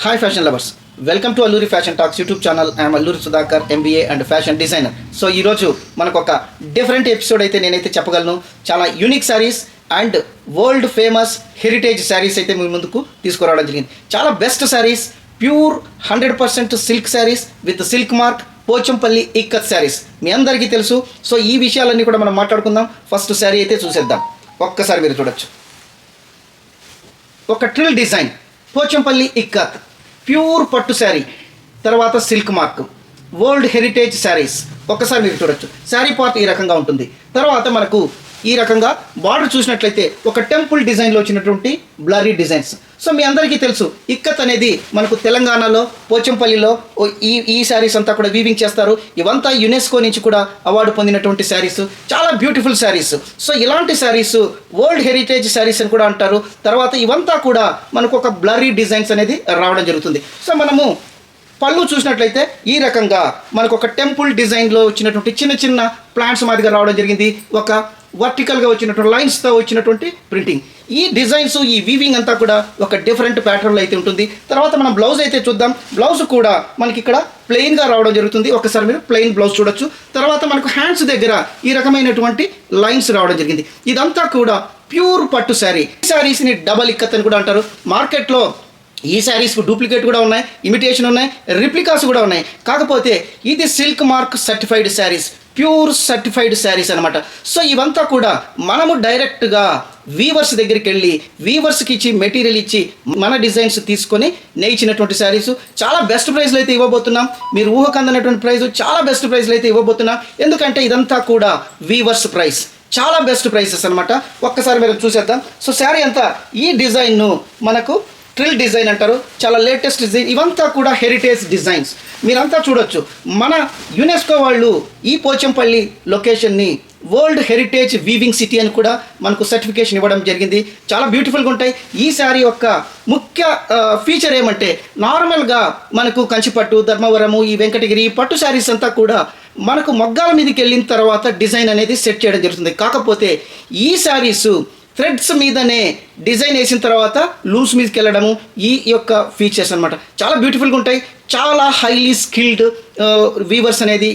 Hi fashion lovers, welcome to Alluri fashion talks YouTube channel. I'm Alluri Sudhakar, MBA and fashion designer. So ఈరోజు మనకు ఒక different episode అయితే నేనైతే చెప్పగలను. చాలా unique saris and world famous heritage saris అయితే మీ ముందుకు తీసుకురావడం జరిగింది. చాలా best saris, pure 100% silk saris with silk mark, Pochampally ikat saris మీ అందరికీ తెలుసు. సో ఈ విషయాలన్నీ కూడా మనం మాట్లాడుకుందాం. ఫస్ట్ శారీ అయితే చూసేద్దాం. ఒక్కసారి మీరు చూడొచ్చు, ఒక ట్రిల్ డిజైన్ పోచంపల్లి ఇక్కత్ ప్యూర్ పట్టు శారీ, తర్వాత silk mark, world heritage saris. ఒక్కసారి మీరు చూడొచ్చు. శారీ పార్ట్ ఈ రకంగా ఉంటుంది. తర్వాత మనకు ఈ రకంగా బార్డర్ చూసినట్లయితే ఒక టెంపుల్ డిజైన్లో వచ్చినటువంటి బ్లరీ డిజైన్స్. సో మీ అందరికీ తెలుసు, ఇక్కత్ అనేది మనకు తెలంగాణలో పోచంపల్లిలో ఈ శారీస్ అంతా కూడా వీవింగ్ చేస్తారు. ఇవంతా యునెస్కో నుంచి కూడా అవార్డు పొందినటువంటి శారీస్, చాలా బ్యూటిఫుల్ శారీస్. సో ఇలాంటి శారీస్ వరల్డ్ హెరిటేజ్ శారీస్ అని కూడా అంటారు. తర్వాత ఇవంతా కూడా మనకు ఒక బ్లరీ డిజైన్స్ అనేది రావడం జరుగుతుంది. సో మనము పళ్ళు చూసినట్లయితే ఈ రకంగా మనకు ఒక టెంపుల్ డిజైన్లో వచ్చినటువంటి చిన్న చిన్న ప్లాంట్స్ మాదిరిగా రావడం జరిగింది. ఒక వర్టికల్గా వచ్చినటువంటి లైన్స్తో వచ్చినటువంటి ప్రింటింగ్. ఈ డిజైన్స్, ఈ వీవింగ్ అంతా కూడా ఒక డిఫరెంట్ ప్యాటర్న్లో అయితే ఉంటుంది. తర్వాత మనం బ్లౌజ్ అయితే చూద్దాం. బ్లౌజ్ కూడా మనకి ఇక్కడ ప్లెయిన్గా రావడం జరుగుతుంది. ఒకసారి మీరు ప్లెయిన్ బ్లౌజ్ చూడొచ్చు. తర్వాత మనకు హ్యాండ్స్ దగ్గర ఈ రకమైనటువంటి లైన్స్ రావడం జరిగింది. ఇదంతా కూడా ప్యూర్ పట్టు శారీ. ఈ శారీస్ని డబల్ ఇక్కత్ అని కూడా అంటారు. మార్కెట్లో ఈ శారీస్కు డూప్లికేట్ కూడా ఉన్నాయి, ఇమిటేషన్ ఉన్నాయి, రిప్లికాస్ కూడా ఉన్నాయి. కాకపోతే ఇది silk mark certified saris, pure certified saris అనమాట. సో ఇవంతా కూడా మనము డైరెక్ట్గా వీవర్స్ దగ్గరికి వెళ్ళి వీవర్స్కి ఇచ్చి మెటీరియల్ ఇచ్చి మన డిజైన్స్ తీసుకొని నేయించినటువంటి శారీస్. చాలా బెస్ట్ ప్రైస్లో అయితే ఇవ్వబోతున్నాం. మీరు ఊహకందనటువంటి ప్రైస్, చాలా బెస్ట్ ప్రైస్లో అయితే ఇవ్వబోతున్నాం. ఎందుకంటే ఇదంతా కూడా వీవర్స్ ప్రైస్, చాలా బెస్ట్ ప్రైసెస్ అనమాట. ఒక్కసారి మీరు చూసేద్దాం. సో శారీ అంతా ఈ డిజైన్ను మనకు ట్రిల్ డిజైన్ అంటారు. చాలా లేటెస్ట్ డిజైన్. ఇవంతా కూడా హెరిటేజ్ డిజైన్స్. మీరంతా చూడొచ్చు. మన యునెస్కో వాళ్ళు ఈ పోచంపల్లి లొకేషన్ని వరల్డ్ హెరిటేజ్ వీవింగ్ సిటీ అని కూడా మనకు సర్టిఫికేషన్ ఇవ్వడం జరిగింది. చాలా బ్యూటిఫుల్గా ఉంటాయి. ఈ శారీ యొక్క ముఖ్య ఫీచర్ ఏమంటే, నార్మల్గా మనకు కంచిపట్టు, ధర్మవరము, ఈ వెంకటగిరి పట్టు శారీస్ అంతా కూడా మనకు మొగ్గాల మీదకి వెళ్ళిన తర్వాత డిజైన్ అనేది సెట్ చేయడం జరుగుతుంది. కాకపోతే ఈ శారీసు థ్రెడ్స్ మీదనే డిజైన్ వేసిన తర్వాత లూస్ మీదకి వెళ్ళడము, ఈ యొక్క ఫీచర్స్ అనమాట. చాలా బ్యూటిఫుల్గా ఉంటాయి. చాలా హైలీ స్కిల్డ్ వీవర్స్ అనేది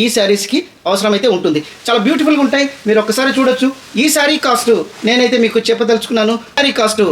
ఈ శారీస్కి అవసరమైతే ఉంటుంది. చాలా బ్యూటిఫుల్గా ఉంటాయి. మీరు ఒక్కసారి చూడొచ్చు. ఈ శారీ కాస్ట్ నేనైతే మీకు చెప్పదలుచుకున్నాను. శారీ కాస్ట్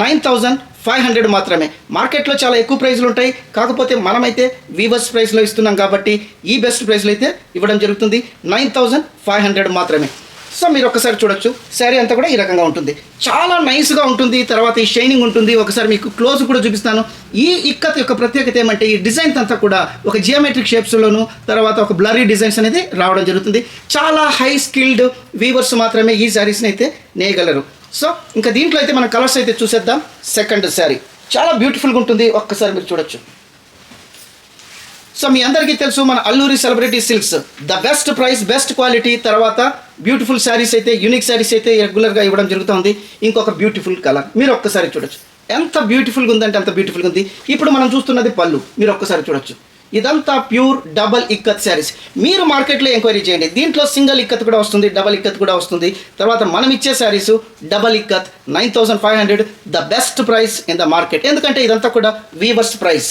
9,500 మాత్రమే. మార్కెట్లో చాలా ఎక్కువ ప్రైస్లు ఉంటాయి. కాకపోతే మనమైతే వీవర్స్ ప్రైస్లో ఇస్తున్నాం కాబట్టి ఈ బెస్ట్ ప్రైస్లో అయితే ఇవ్వడం జరుగుతుంది. 9,500 మాత్రమే. సో మీరు ఒకసారి చూడొచ్చు. శారీ అంతా కూడా ఈ రకంగా ఉంటుంది. చాలా నైస్గా ఉంటుంది. తర్వాత ఈ షైనింగ్ ఉంటుంది. ఒకసారి మీకు క్లోజ్ కూడా చూపిస్తాను. ఈ ఇక్కత్ యొక్క ప్రత్యేకత ఏమంటే, ఈ డిజైన్స్ అంతా కూడా ఒక జియోమెట్రిక్ షేప్స్లోను, తర్వాత ఒక బ్లరీ డిజైన్స్ అనేది రావడం జరుగుతుంది. చాలా హై స్కిల్డ్ వీవర్స్ మాత్రమే ఈ శారీస్ని అయితే నేయగలరు. సో ఇంకా దీంట్లో అయితే మనం కలర్స్ అయితే చూసేద్దాం. సెకండ్ శారీ చాలా బ్యూటిఫుల్గా ఉంటుంది. ఒక్కసారి మీరు చూడొచ్చు. సో మీ అందరికీ తెలుసు, మన Alluri celebrity silks the best price, best quality, తర్వాత బ్యూటిఫుల్ శారీస్ అయితే, యూనిక్ శారీస్ అయితే రెగ్యులర్గా ఇవ్వడం జరుగుతుంది. ఇంకొక బ్యూటిఫుల్ కలర్ మీరు ఒక్కసారి చూడొచ్చు. ఎంత బ్యూటిఫుల్గా ఉందంటే అంత బ్యూటిఫుల్గా ఉంది. ఇప్పుడు మనం చూస్తున్నది పళ్ళు. మీరు ఒక్కసారి చూడొచ్చు. ఇదంతా ప్యూర్ డబల్ ఇక్కత్ శారీస్. మీరు మార్కెట్లో ఎంక్వైరీ చేయండి. దీంట్లో సింగిల్ ఇక్కత్ కూడా వస్తుంది, డబల్ ఇక్కత్ కూడా వస్తుంది. తర్వాత మనం ఇచ్చే saris double ikat 9,500 the best price in the market. ఎందుకంటే ఇదంతా కూడా వీవర్స్ ప్రైస్.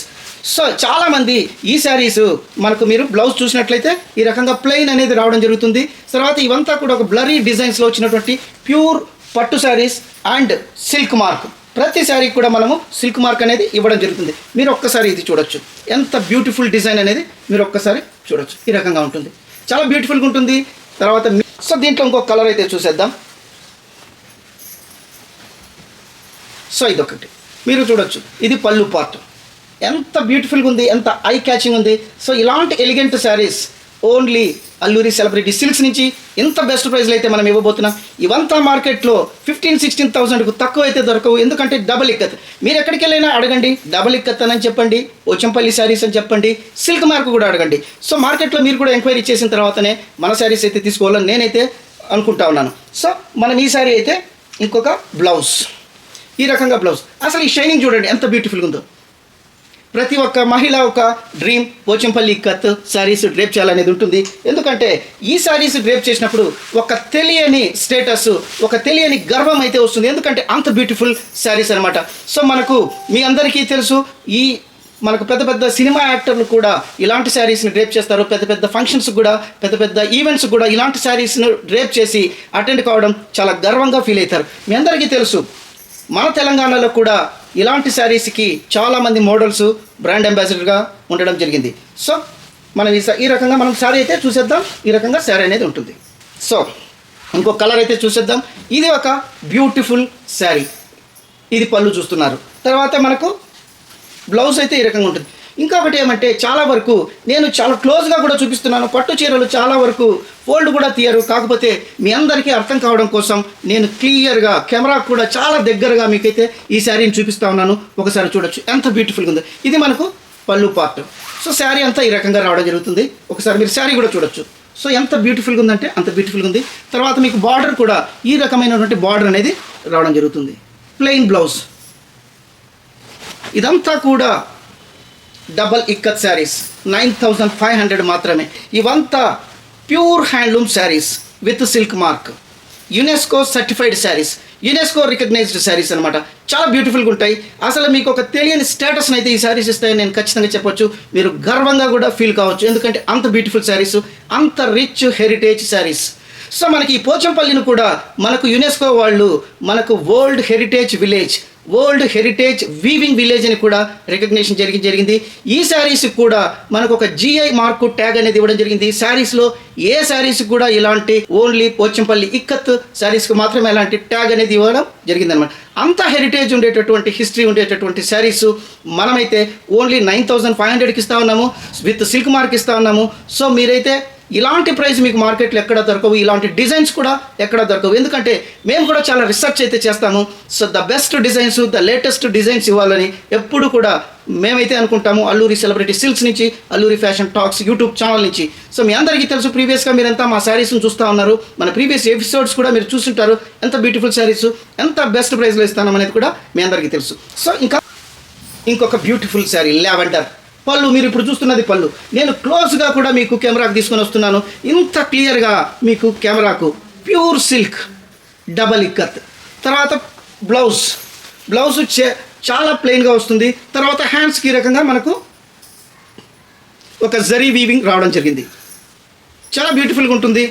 సో చాలామంది ఈ శారీస్ మనకు మీరు బ్లౌజ్ చూసినట్లయితే ఈ రకంగా ప్లెయిన్ అనేది రావడం జరుగుతుంది. తర్వాత ఇవంతా కూడా ఒక బ్లరీ డిజైన్స్లో వచ్చినటువంటి ప్యూర్ పట్టు శారీస్ అండ్ సిల్క్ మార్క్. ప్రతి శారీకి కూడా మనము సిల్క్ మార్క్ అనేది ఇవ్వడం జరుగుతుంది. మీరు ఒక్కసారి ఇది చూడొచ్చు. ఎంత బ్యూటిఫుల్ డిజైన్ అనేది మీరు ఒక్కసారి చూడొచ్చు. ఈ రకంగా ఉంటుంది. చాలా బ్యూటిఫుల్గా ఉంటుంది. తర్వాత సో దీంట్లో ఇంకొక కలర్ అయితే చూసేద్దాం. సో ఇదొకటి మీరు చూడొచ్చు. ఇది పళ్ళు పార్ట్. ఎంత బ్యూటిఫుల్గా ఉంది, ఎంత ఐ క్యాచింగ్ ఉంది. సో ఇలాంటి elegant saris only Alluri celebrity silks నుంచి ఇంత బెస్ట్ ప్రైస్లో అయితే మనం ఇవ్వబోతున్నాం. ఇవంతా మార్కెట్లో 15,000-16,000కు తక్కువ అయితే దొరకవు. ఎందుకంటే డబల్ ఇక్కత్. మీరు ఎక్కడికి వెళ్ళైనా అడగండి, డబల్ ఇక్కత్ అని చెప్పండి, పోచంపల్లి శారీస్ అని చెప్పండి, సిల్క్ మార్క్ కూడా అడగండి. సో మార్కెట్లో మీరు కూడా ఎంక్వైరీ చేసిన తర్వాతనే మన శారీస్ అయితే తీసుకోవాలని నేనైతే అనుకుంటా ఉన్నాను. సో మనం ఈ శారీ అయితే ఇంకొక బ్లౌజ్, ఈ రకంగా బ్లౌజ్. అసలు ఈ షైనింగ్ చూడండి ఎంత బ్యూటిఫుల్గా ఉందో. ప్రతి ఒక్క మహిళ ఒక డ్రీమ్ పోచంపల్లి ఇక్కత్ శారీస్ డ్రేప్ చేయాలనేది ఉంటుంది. ఎందుకంటే ఈ శారీస్ డ్రేప్ చేసినప్పుడు ఒక తెలియని స్టేటస్, ఒక తెలియని గర్వం అయితే వస్తుంది. ఎందుకంటే అంత బ్యూటిఫుల్ శారీస్ అనమాట. సో మనకు మీ అందరికీ తెలుసు, ఈ మనకు పెద్ద పెద్ద సినిమా యాక్టర్లు కూడా ఇలాంటి శారీస్ని డ్రేప్ చేస్తారు. పెద్ద పెద్ద ఫంక్షన్స్ కూడా, పెద్ద పెద్ద ఈవెంట్స్ కూడా ఇలాంటి శారీస్ను డ్రేప్ చేసి అటెండ్ కావడం చాలా గర్వంగా ఫీల్ అవుతారు. మీ అందరికీ తెలుసు, మన తెలంగాణలో కూడా ఇలాంటి శారీస్కి చాలామంది మోడల్స్ బ్రాండ్ అంబాసిడర్గా ఉండడం జరిగింది. సో మనం ఈ రకంగా మనం శారీ అయితే చూసేద్దాం. ఈ రకంగా శారీ అనేది ఉంటుంది. సో ఇంకో కలర్ అయితే చూసేద్దాం. ఇది ఒక బ్యూటిఫుల్ శారీ. ఇది పళ్ళు చూస్తున్నారు. తర్వాత మనకు బ్లౌజ్ అయితే ఈ రకంగా ఉంటుంది. ఇంకొకటి ఏమంటే, చాలా వరకు నేను చాలా క్లోజ్గా కూడా చూపిస్తున్నాను. పట్టు చీరలు చాలా వరకు ఫోల్డ్ కూడా తీయరు. కాకపోతే మీ అందరికీ అర్థం కావడం కోసం నేను క్లియర్గా కెమెరా కూడా చాలా దగ్గరగా మీకైతే ఈ శారీని చూపిస్తూ ఉన్నాను. ఒకసారి చూడొచ్చు ఎంత బ్యూటిఫుల్గా ఉందో. ఇది మనకు పళ్ళు పార్ట్. సో శారీ అంతా ఈ రకంగా రావడం జరుగుతుంది. ఒకసారి మీరు శారీ కూడా చూడొచ్చు. సో ఎంత బ్యూటిఫుల్గా ఉందంటే అంత బ్యూటిఫుల్గా ఉంది. తర్వాత మీకు బార్డర్ కూడా ఈ రకమైనటువంటి బార్డర్ అనేది రావడం జరుగుతుంది. Plain blouse. ఇదంతా కూడా డబల్ ఇక్కత్ శారీస్ 9500 మాత్రమే. ఇవంతా pure handloom saris with silk mark, UNESCO certified saris, UNESCO recognised saris అనమాట. చాలా బ్యూటిఫుల్గా ఉంటాయి. అసలు మీకు ఒక తెలియని స్టేటస్ని అయితే ఈ శారీస్ ఇస్తాయని నేను ఖచ్చితంగా చెప్పొచ్చు. మీరు గర్వంగా కూడా ఫీల్ కావచ్చు. ఎందుకంటే అంత బ్యూటిఫుల్ శారీస్, అంత రిచ్ హెరిటేజ్ శారీస్. సో మనకి ఈ పోచంపల్లిని కూడా మనకు యునెస్కో వాళ్ళు మనకు world heritage village, world heritage weaving village అని కూడా రికగ్నిషన్ జరిగింది. ఈ శారీస్ కూడా మనకు ఒక జిఐ మార్కు ట్యాగ్ అనేది ఇవ్వడం జరిగింది. శారీస్లో ఏ శారీస్ కూడా ఇలాంటి ఓన్లీ పోచంపల్లి ఇక్కత్ శారీస్కి మాత్రమే ఇలాంటి ట్యాగ్ అనేది ఇవ్వడం జరిగిందనమాట. అంత హెరిటేజ్ ఉండేటటువంటి, హిస్టరీ ఉండేటటువంటి శారీస్ మనమైతే ఓన్లీ 9500కి ఇస్తా ఉన్నాము, విత్ సిల్క్ మార్క్ ఇస్తా ఉన్నాము. సో మీరైతే ఇలాంటి ప్రైస్ మీకు మార్కెట్లో ఎక్కడ దొరకవు, ఇలాంటి డిజైన్స్ కూడా ఎక్కడ దొరకవు. ఎందుకంటే మేము కూడా చాలా రీసెర్చ్ అయితే చేస్తాము. So the best designs, the latest designs ఇవ్వాలని ఎప్పుడు కూడా మేమైతే అనుకుంటాము. అల్లూరి సెలబ్రిటీ సిల్క్స్ నుంచి, Alluri fashion talks YouTube channel నుంచి. సో మీ అందరికీ తెలుసు, ప్రీవియస్గా మీరంతా మా శారీస్ని చూస్తూ ఉన్నారు. మన ప్రీవియస్ ఎపిసోడ్స్ కూడా మీరు చూస్తుంటారు. ఎంత బ్యూటిఫుల్ శారీస్, ఎంత బెస్ట్ ప్రైస్లో ఇస్తాం అనేది కూడా మీ అందరికీ తెలుసు. సో ఇంకొక బ్యూటిఫుల్ శారీ లావెండర్ పళ్ళు. మీరు ఇప్పుడు చూస్తున్నది పళ్ళు. నేను క్లోజ్గా కూడా మీకు కెమెరాకు తీసుకొని వస్తున్నాను. ఇంత క్లియర్గా మీకు కెమెరాకు ప్యూర్ సిల్క్ డబల్ ఇక్కత్. తర్వాత బ్లౌజ్ చాలా ప్లెయిన్గా వస్తుంది. తర్వాత హ్యాండ్స్కి ఈ రకంగా మనకు ఒక జరీ వీవింగ్ రావడం జరిగింది. చాలా బ్యూటిఫుల్గా ఉంటుంది.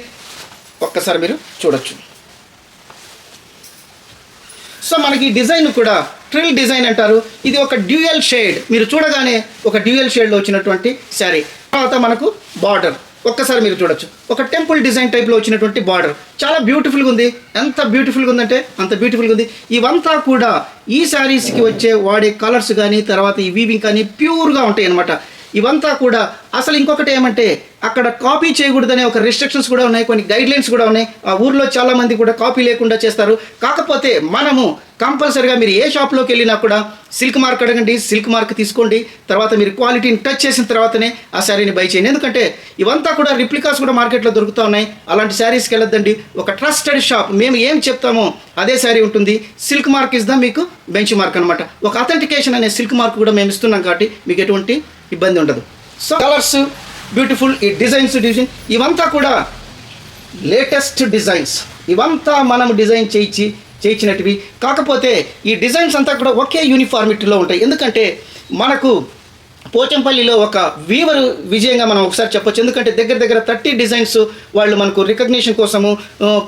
ఒక్కసారి మీరు చూడొచ్చు. సో మనకి డిజైన్ కూడా ట్రిల్ డిజైన్ అంటారు. ఇది ఒక డ్యూయల్ షేడ్, మీరు చూడగానే ఒక డ్యూయల్ షేడ్లో వచ్చినటువంటి శారీ. తర్వాత మనకు బార్డర్ ఒక్కసారి మీరు చూడొచ్చు. ఒక టెంపుల్ డిజైన్ టైప్లో వచ్చినటువంటి బార్డర్ చాలా బ్యూటిఫుల్గా ఉంది. ఎంత బ్యూటిఫుల్గా ఉందంటే అంత బ్యూటిఫుల్గా ఉంది. ఇవంతా కూడా ఈ శారీస్కి వాడే కలర్స్ కానీ, తర్వాత ఈ వీవింగ్ కానీ ప్యూర్గా ఉంటాయి అన్నమాట. ఇవంతా కూడా అసలు ఇంకొకటి ఏమంటే, అక్కడ కాపీ చేయకూడదనే ఒక రిస్ట్రిక్షన్స్ కూడా ఉన్నాయి, కొన్ని గైడ్లైన్స్ కూడా ఉన్నాయి. ఆ ఊర్లో చాలామంది కూడా కాపీ లేకుండా చేస్తారు. కాకపోతే మనము కంపల్సరీగా మీరు ఏ షాప్లోకి వెళ్ళినా కూడా సిల్క్ మార్క్ అడగండి, సిల్క్ మార్క్ తీసుకోండి. తర్వాత మీరు క్వాలిటీని టచ్ చేసిన తర్వాతనే ఆ శారీని బై చేయండి. ఎందుకంటే ఇవంతా కూడా రిప్లికాస్ కూడా మార్కెట్లో దొరుకుతూ ఉన్నాయి. అలాంటి శారీస్కి వెళ్ళొద్దండి. ఒక ట్రస్టెడ్ షాప్, మేము ఏం చెప్తామో అదే శారీ ఉంటుంది. సిల్క్ మార్క్ ఇస్ ద మీకు బెంచ్ మార్క్ అనమాట. ఒక అథెంటికేషన్ అనే సిల్క్ మార్క్ కూడా మేము ఇస్తున్నాం కాబట్టి మీకు ఎటువంటి ఇబ్బంది ఉండదు. సో కలర్స్ బ్యూటిఫుల్, ఈ డిజైన్ ఇవంతా కూడా లేటెస్ట్ డిజైన్స్. ఇవంతా మనం డిజైన్ చేయించినటివి. కాకపోతే ఈ డిజైన్స్ అంతా కూడా ఒకే యూనిఫార్మిటీలో ఉంటాయి. ఎందుకంటే మనకు పోచంపల్లిలో ఒక వీవర్ విజయంగా మనం ఒకసారి చెప్పొచ్చు. ఎందుకంటే దగ్గర 30 డిజైన్స్ వాళ్ళు మనకు రికగ్నిషన్ కోసము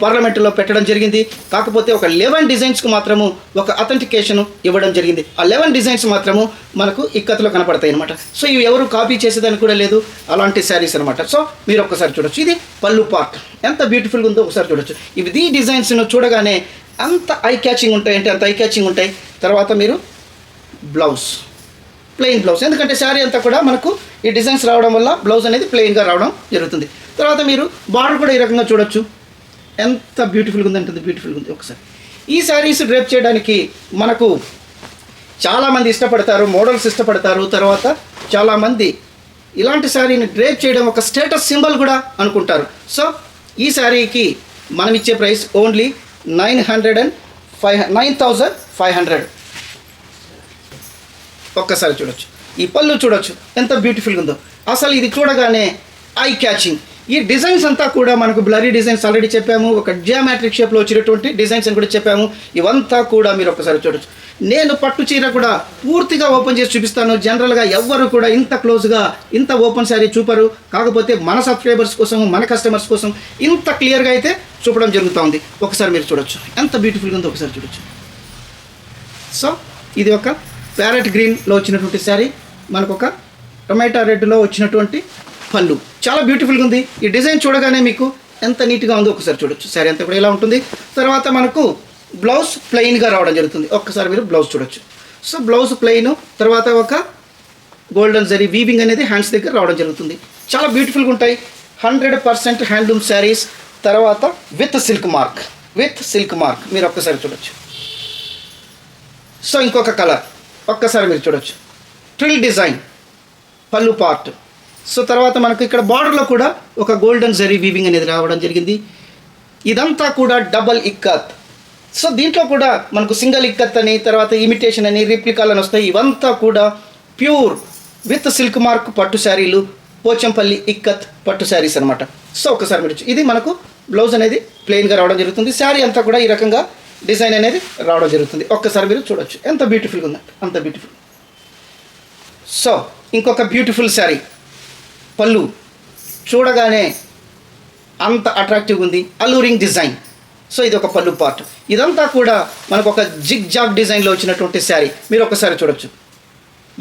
పార్లమెంటులో పెట్టడం జరిగింది. కాకపోతే ఒక 11 డిజైన్స్కు మాత్రము ఒక అథెంటికేషన్ ఇవ్వడం జరిగింది. ఆ 11 డిజైన్స్ మాత్రము మనకు ఇక్కత్తులో కనపడతాయి అనమాట. సో ఇవి ఎవరు కాపీ చేసేదానికి కూడా లేదు, అలాంటి శారీస్ అనమాట. సో మీరు ఒక్కసారి చూడొచ్చు. ఇది పళ్ళు పార్ట్ ఎంత బ్యూటిఫుల్గా ఉందో ఒకసారి చూడొచ్చు. ఈ డిజైన్స్ను చూడగానే అంత ఐ క్యాచింగ్ ఉంటాయి, అంటే అంత ఐ క్యాచింగ్ ఉంటాయి. తర్వాత మీరు ప్లెయిన్ బ్లౌజ్, ఎందుకంటే శారీ అంతా కూడా మనకు ఈ డిజైన్స్ రావడం వల్ల బ్లౌజ్ అనేది ప్లెయిన్గా రావడం జరుగుతుంది. తర్వాత మీరు బార్డర్ కూడా ఈ రకంగా చూడొచ్చు. ఎంత బ్యూటిఫుల్గా ఉంది, ఎంత బ్యూటిఫుల్గా ఉంది. ఒకసారి ఈ శారీస్ డ్రేప్ చేయడానికి మనకు చాలామంది ఇష్టపడతారు, మోడల్స్ ఇష్టపడతారు. తర్వాత చాలామంది ఇలాంటి శారీని డ్రేప్ చేయడం ఒక స్టేటస్ సింబల్ కూడా అనుకుంటారు. సో ఈ శారీకి మనం ఇచ్చే ప్రైస్ ఓన్లీ 9500. ఒక్కసారి చూడొచ్చు. ఈ పళ్ళు చూడొచ్చు ఎంత బ్యూటిఫుల్గా ఉందో. అసలు ఇది చూడగానే ఐ క్యాచింగ్. ఈ డిజైన్స్ అంతా కూడా మనకు బ్లరీ డిజైన్స్ ఆల్రెడీ చెప్పాము, ఒక జియోమెట్రిక్ షేప్లో వచ్చినటువంటి డిజైన్స్ అని కూడా చెప్పాము. ఇవంతా కూడా మీరు ఒక్కసారి చూడొచ్చు. నేను పట్టు చీర కూడా పూర్తిగా ఓపెన్ చేసి చూపిస్తాను. జనరల్గా ఎవ్వరు కూడా ఇంత క్లోజ్గా ఇంత ఓపెన్ శారీ చూపరు. కాకపోతే మన సబ్స్క్రైబర్స్ కోసం, మన కస్టమర్స్ కోసం ఇంత క్లియర్గా అయితే చూపడం జరుగుతూ ఉంది. ఒకసారి మీరు చూడొచ్చు ఎంత బ్యూటిఫుల్గా ఉందో. ఒకసారి చూడొచ్చు. సో ఇది ఒక ప్యారెట్ గ్రీన్లో వచ్చినటువంటి శారీ, మనకు ఒక టొమాటో రెడ్లో వచ్చినటువంటి పళ్ళు, చాలా బ్యూటిఫుల్గా ఉంది. ఈ డిజైన్ చూడగానే మీకు ఎంత నీట్గా ఉందో ఒకసారి చూడొచ్చు. శారీ అంతా కూడా ఇలా ఉంటుంది. తర్వాత మనకు బ్లౌజ్ ప్లెయిన్గా రావడం జరుగుతుంది. ఒక్కసారి మీరు బ్లౌజ్ చూడొచ్చు. సో బ్లౌజ్ ప్లెయిన్, తర్వాత ఒక గోల్డెన్ జరీ వీవింగ్ అనేది హ్యాండ్స్ దగ్గర రావడం జరుగుతుంది. చాలా బ్యూటిఫుల్గా ఉంటాయి. 100% హ్యాండ్లూమ్ శారీస్. తర్వాత విత్ సిల్క్ మార్క్ మీరు ఒక్కసారి చూడొచ్చు. సో ఇంకొక కలర్ ఒక్కసారి మీరు చూడొచ్చు. ట్రిల్ డిజైన్ పళ్ళు పార్ట్. సో తర్వాత మనకు ఇక్కడ బార్డర్లో కూడా ఒక గోల్డెన్ జరీ వీవింగ్ అనేది రావడం జరిగింది. ఇదంతా కూడా డబల్ ఇక్కత్. సో దీంట్లో కూడా మనకు సింగిల్ ఇక్కత్ అని, తర్వాత ఇమిటేషన్ అని, రిప్లికాలు అని వస్తాయి. ఇవంతా కూడా ప్యూర్ విత్ సిల్క్ మార్క్ పట్టు శారీలు, పోచంపల్లి ఇక్కత్ పట్టు శారీస్ అనమాట. సో ఒకసారి మీరు ఇది మనకు బ్లౌజ్ అనేది ప్లెయిన్గా రావడం జరుగుతుంది. శారీ అంతా కూడా ఈ రకంగా డిజైన్ అనేది రావడం జరుగుతుంది. ఒక్కసారి మీరు చూడొచ్చు ఎంత బ్యూటిఫుల్గా ఉందంటే అంత బ్యూటిఫుల్. సో ఇంకొక బ్యూటిఫుల్ శారీ, పళ్ళు చూడగానే అంత అట్రాక్టివ్గా ఉంది, అలూరింగ్ డిజైన్. సో ఇది ఒక పళ్ళు పార్ట్. ఇదంతా కూడా మనకు ఒక జిగ్ జాగ్ డిజైన్లో వచ్చినటువంటి శారీ, మీరు ఒకసారి చూడొచ్చు.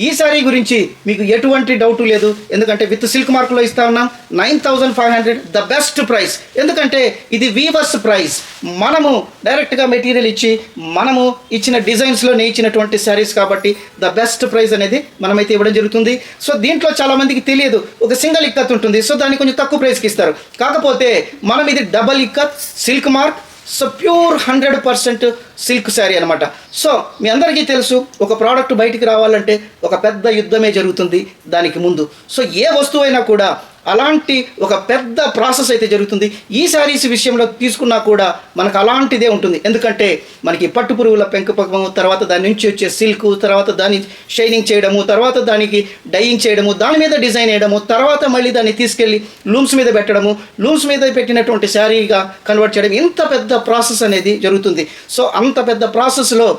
ఈ శారీ గురించి మీకు ఎటువంటి డౌట్ లేదు, ఎందుకంటే విత్ సిల్క్ మార్కులో ఇస్తా ఉన్నాం. 9,500 ద బెస్ట్ ప్రైస్. ఎందుకంటే ఇది వీవర్స్ ప్రైస్. మనము డైరెక్ట్గా మెటీరియల్ ఇచ్చి మనము ఇచ్చిన డిజైన్స్లో నేర్చినటువంటి శారీస్ కాబట్టి ద బెస్ట్ ప్రైస్ అనేది మనమైతే ఇవ్వడం జరుగుతుంది. సో దీంట్లో చాలామందికి తెలియదు, ఒక సింగిల్ ఇక్కత్ ఉంటుంది, సో దాన్ని కొంచెం తక్కువ ప్రైస్కి ఇస్తారు. కాకపోతే మనం ఇది double ikat silk mark, so pure 100% silk sari అనమాట. సో మీ అందరికీ తెలుసు, ఒక ప్రోడక్ట్ బయటికి రావాలంటే ఒక పెద్ద యుద్ధమే జరుగుతుంది దానికి ముందు. సో ఏ వస్తువైనా కూడా అలాంటి ఒక పెద్ద ప్రాసెస్ అయితే జరుగుతుంది. ఈ శారీస్ విషయంలో తీసుకున్నా కూడా మనకు అలాంటిదే ఉంటుంది. ఎందుకంటే మనకి పట్టు పురుగుల పెంపకము, తర్వాత దాని నుంచి వచ్చే సిల్క్, తర్వాత దాన్ని షైనింగ్ చేయడము, తర్వాత దానికి డైయింగ్ చేయడము, దాని మీద డిజైన్ వేయడము, తర్వాత మళ్ళీ దాన్ని తీసుకెళ్ళి లూమ్స్ మీద పెట్టడము, లూమ్స్ మీద పెట్టినటువంటి శారీగా కన్వర్ట్ చేయడం, ఇంత పెద్ద ప్రాసెస్ అనేది జరుగుతుంది. సో అంత పెద్ద ప్రాసెస్లో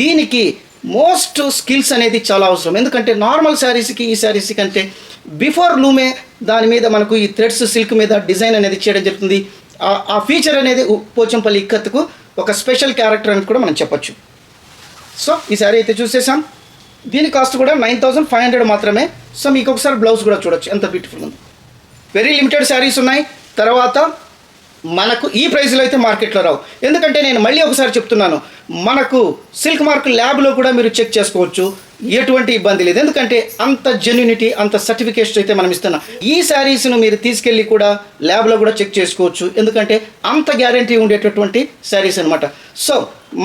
దీనికి మోస్ట్ స్కిల్స్ అనేది చాలా అవసరం. ఎందుకంటే నార్మల్ శారీస్కి ఈ శారీస్ కంటే బిఫోర్ లూమే దాని మీద మనకు ఈ థ్రెడ్స్ సిల్క్ మీద డిజైన్ అనేది చేయడం జరుగుతుంది. ఆ ఫీచర్ అనేది పోచంపల్లి ఇక్కత్తుకు ఒక స్పెషల్ క్యారెక్టర్ అని కూడా మనం చెప్పొచ్చు. సో ఈ శారీ అయితే చూసేసాం. దీని కాస్ట్ కూడా 9,500 మాత్రమే. సో మీకు ఒకసారి బ్లౌజ్ కూడా చూడొచ్చు ఎంత బ్యూటిఫుల్ ఉంది. వెరీ లిమిటెడ్ శారీస్ ఉన్నాయి. తర్వాత మనకు ఈ ప్రైస్లో అయితే మార్కెట్లో రావు. ఎందుకంటే నేను మళ్ళీ ఒకసారి చెప్తున్నాను, మనకు సిల్క్ మార్క్ ల్యాబ్లో కూడా మీరు చెక్ చేసుకోవచ్చు, ఎటువంటి ఇబ్బంది లేదు. ఎందుకంటే అంత జెన్యూనిటీ, అంత సర్టిఫికేషన్ అయితే మనం ఇస్తున్నాం. ఈ శారీస్ను మీరు తీసుకెళ్ళి కూడా ల్యాబ్లో కూడా చెక్ చేసుకోవచ్చు, ఎందుకంటే అంత గ్యారంటీ ఉండేటటువంటి శారీస్ అనమాట. సో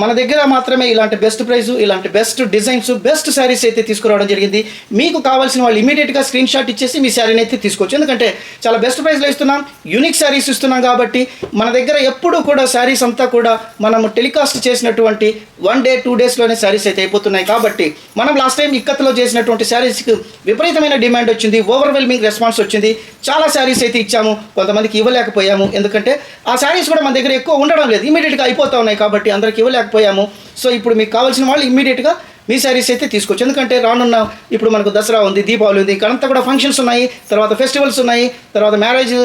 మన దగ్గర మాత్రమే ఇలాంటి బెస్ట్ ప్రైస్, ఇలాంటి బెస్ట్ డిజైన్స్, బెస్ట్ శారీస్ అయితే తీసుకురావడం జరిగింది. మీకు కావాల్సిన వాళ్ళు ఇమీడియట్గా స్క్రీన్ షాట్ ఇచ్చేసి మీ శారీని అయితే తీసుకోవచ్చు. ఎందుకంటే చాలా బెస్ట్ ప్రైస్లో ఇస్తున్నాం, యూనిక్ శారీస్ ఇస్తున్నాం. కాబట్టి మన దగ్గర ఎప్పుడూ కూడా శారీస్ అంతా కూడా మనం టెలికాస్ట్ చేసినటువంటి 1 day 2 daysలోనే శారీస్ అయితే అయిపోతున్నాయి. కాబట్టి మనం లాస్ట్ టైం ఇక్కత్తులో చేసినటువంటి శారీస్కి విపరీతమైన డిమాండ్ వచ్చింది, ఓవర్వెల్మింగ్ రెస్పాన్స్ వచ్చింది. చాలా శారీస్ అయితే ఇచ్చాము, కొంతమందికి ఇవ్వలేకపోయాము. ఎందుకంటే ఆ శారీస్ కూడా మన దగ్గర ఎక్కువ ఉండడం లేదు, ఇమీడియట్గా అయిపోతూ ఉన్నాయి కాబట్టి అందరికి ఇవ్వలేకపోయాము. సో ఇప్పుడు మీకు కావాల్సిన వాళ్ళు ఇమీడియట్గా మీ శారీస్ అయితే తీసుకోవచ్చు. ఎందుకంటే రానున్న ఇప్పుడు మనకు దసరా ఉంది, దీపావళి ఉంది, ఇక్కడంతా కూడా ఫంక్షన్స్ ఉన్నాయి, తర్వాత ఫెస్టివల్స్ ఉన్నాయి, తర్వాత మ్యారేజ్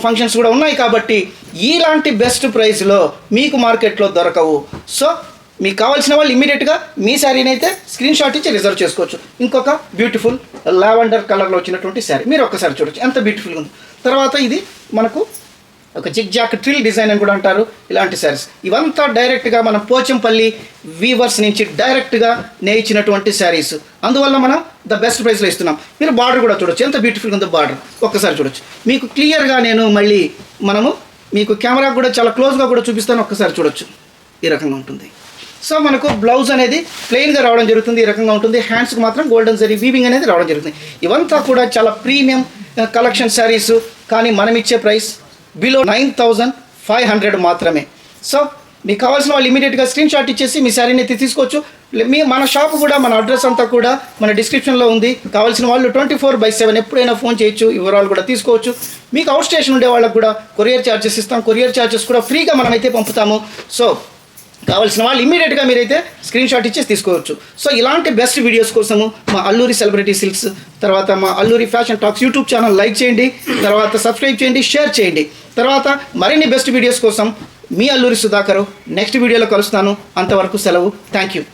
ఫంక్షన్స్ కూడా ఉన్నాయి. కాబట్టి ఇలాంటి బెస్ట్ ప్రైస్లో మీకు మార్కెట్లో దొరకవు. సో మీకు కావాల్సిన వాళ్ళు ఇమీడియట్గా మీ శారీని అయితే స్క్రీన్ షాట్ ఇచ్చి రిజర్వ్ చేసుకోవచ్చు. ఇంకొక బ్యూటిఫుల్ లావెండర్ కలర్లో వచ్చినటువంటి శారీ మీరు ఒక్కసారి చూడొచ్చు ఎంత బ్యూటిఫుల్గా ఉంది. తర్వాత ఇది మనకు ఒక జిగ్ జాక్ ట్రిల్ డిజైన్ అని కూడా అంటారు ఇలాంటి శారీస్. ఇవంతా డైరెక్ట్గా మనం పోచంపల్లి వీవర్స్ నుంచి డైరెక్ట్గా నేయించినటువంటి శారీస్. అందువల్ల మనం ద బెస్ట్ ప్రైస్లో ఇస్తున్నాం. మీరు బార్డర్ కూడా చూడొచ్చు ఎంత బ్యూటిఫుల్గా ఉందో బార్డర్ ఒక్కసారి చూడొచ్చు. మీకు క్లియర్గా నేను మళ్ళీ మనము మీకు కెమెరా కూడా చాలా క్లోజ్గా కూడా చూపిస్తాను, ఒక్కసారి చూడొచ్చు ఈ రకంగా ఉంటుంది. సో మనకు బ్లౌజ్ అనేది ప్లెయిన్గా రావడం జరుగుతుంది, ఈ రకంగా ఉంటుంది. హ్యాండ్స్కి మాత్రం గోల్డెన్ జరీ వీవింగ్ అనేది రావడం జరుగుతుంది. ఇవంతా కూడా చాలా ప్రీమియం కలెక్షన్ శారీస్, కానీ మనం ఇచ్చే ప్రైస్ బిలో 9,500 మాత్రమే. సో మీకు కావాల్సిన వాళ్ళు ఇమీడియట్గా స్క్రీన్ షాట్ ఇచ్చేసి మీ శారీని అయితే తీసుకోవచ్చు. మన షాప్ కూడా, మన అడ్రస్ అంతా కూడా మన డిస్క్రిప్షన్లో ఉంది. కావాల్సిన వాళ్ళు 24/7 ఎప్పుడైనా ఫోన్ చేయొచ్చు, వివరాలు కూడా తీసుకోవచ్చు. మీకు అవుట్ స్టేషన్ ఉండే వాళ్ళకు కూడా కొరియర్ ఛార్జెస్ ఇస్తాం. కొరియర్ ఛార్జెస్ కూడా ఫ్రీగా మనమైతే పంపుతాము. సో కావాల్సిన వాళ్ళు ఇమీడియట్గా మీరైతే స్క్రీన్ షాట్ ఇచ్చేసి తీసుకోవచ్చు. సో ఇలాంటి బెస్ట్ వీడియోస్ కోసము మా అల్లూరి సెలబ్రిటీ సిల్క్స్, తర్వాత మా Alluri fashion talks YouTube channel like చేయండి, తర్వాత సబ్స్క్రైబ్ చేయండి, షేర్ చేయండి. తర్వాత మరిన్ని బెస్ట్ వీడియోస్ కోసం మీ అల్లూరి సుధాకర్ నెక్స్ట్ వీడియోలో కలుస్తాను. అంతవరకు సెలవు. Thank you.